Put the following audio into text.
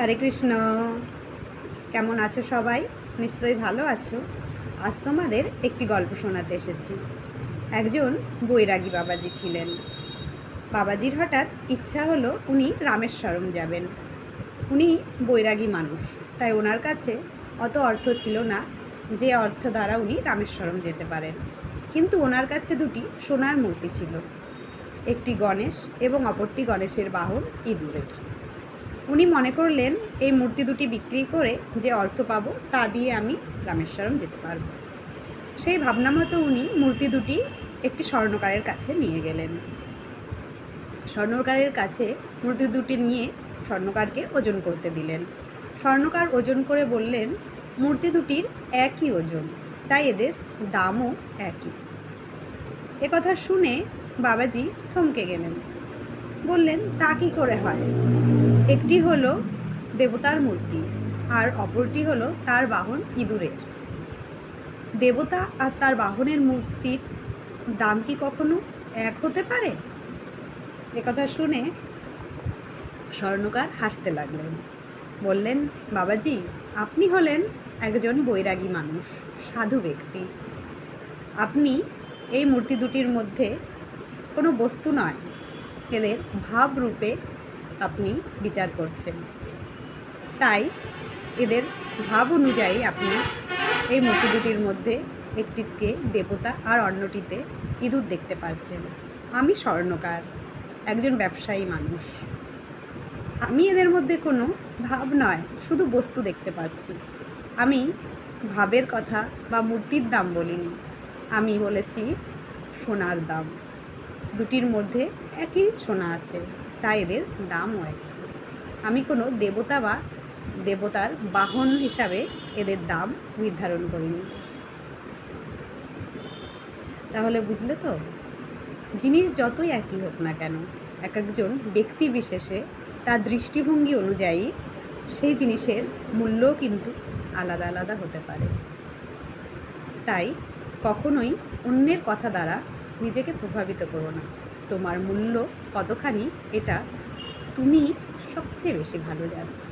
হরে কৃষ্ণ। কেমন আছো সবাই? নিশ্চয়ই ভালো আছো। আজ তোমাদের একটি গল্প শোনাতে এসেছি। একজন বৈরাগী বাবাজি ছিলেন। বাবাজির হঠাৎ ইচ্ছা হলো উনি রামেশ্বরম যাবেন। উনি বৈরাগী মানুষ, তাই ওনার কাছে অত অর্থ ছিল না যে অর্থ দ্বারা উনি রামেশ্বরম যেতে পারেন। কিন্তু ওনার কাছে দুটি সোনার মূর্তি ছিল, একটি গণেশ এবং অপরটি গণেশের বাহন ইঁদুরের। উনি মনে করলেন এই মূর্তি দুটি বিক্রি করে যে অর্থ পাবো তা দিয়ে আমি রামেশ্বরম যেতে পারবো। সেই ভাবনা মতো উনি মূর্তি দুটি একটি স্বর্ণকারের কাছে নিয়ে গেলেন। স্বর্ণকারের কাছে মূর্তি দুটি নিয়ে স্বর্ণকারকে ওজন করতে দিলেন। স্বর্ণকার ওজন করে বললেন, মূর্তি দুটির একই ওজন, তাই এদের দামও একই। একথা শুনে বাবাজি থমকে গেলেন। বললেন, তা কী করে হয়? একটি হলো দেবতার মূর্তি আর অপরটি হলো তার বাহন ইঁদুরের। দেবতা আর তার বাহনের মূর্তির দাম কি কখনো এক হতে পারে? একথা শুনে স্বর্ণকার হাসতে লাগলেন। বললেন, বাবাজি, আপনি হলেন একজন বৈরাগী মানুষ, সাধু ব্যক্তি। আপনি এই মূর্তি দুটির মধ্যে কোনো বস্তু নয়, এদের ভাবরূপে আপনি বিচার করছেন। তাই এদের ভাব অনুযায়ী আপনি এই মূর্তি দুটির মধ্যে একটিতে দেবতা আর অন্যটিতে ইঁদুর দেখতে পাচ্ছেন। আমি স্বর্ণকার, একজন ব্যবসায়ী মানুষ। আমি এদের মধ্যে কোনো ভাব নয়, শুধু বস্তু দেখতে পাচ্ছি। আমি ভাবের কথা বা মূর্তির দাম বলিনি, আমি বলেছি সোনার দাম। দুটির মধ্যে একই সোনা আছে, তাই এদের দামও একই। আমি কোনো দেবতা বা দেবতার বাহন হিসাবে এদের দাম নির্ধারণ করিনি। তাহলে বুঝলে তো, জিনিস যতই একই হোক না কেন, এক একজন ব্যক্তি বিশেষে তার দৃষ্টিভঙ্গি অনুযায়ী সেই জিনিসের মূল্যও কিন্তু আলাদা আলাদা হতে পারে। তাই কখনোই অন্যের কথা দ্বারা নিজেকে প্রভাবিত করো না। তোমার মূল্য কতখানি এটা তুমি সবচেয়ে বেশি ভালো জানো।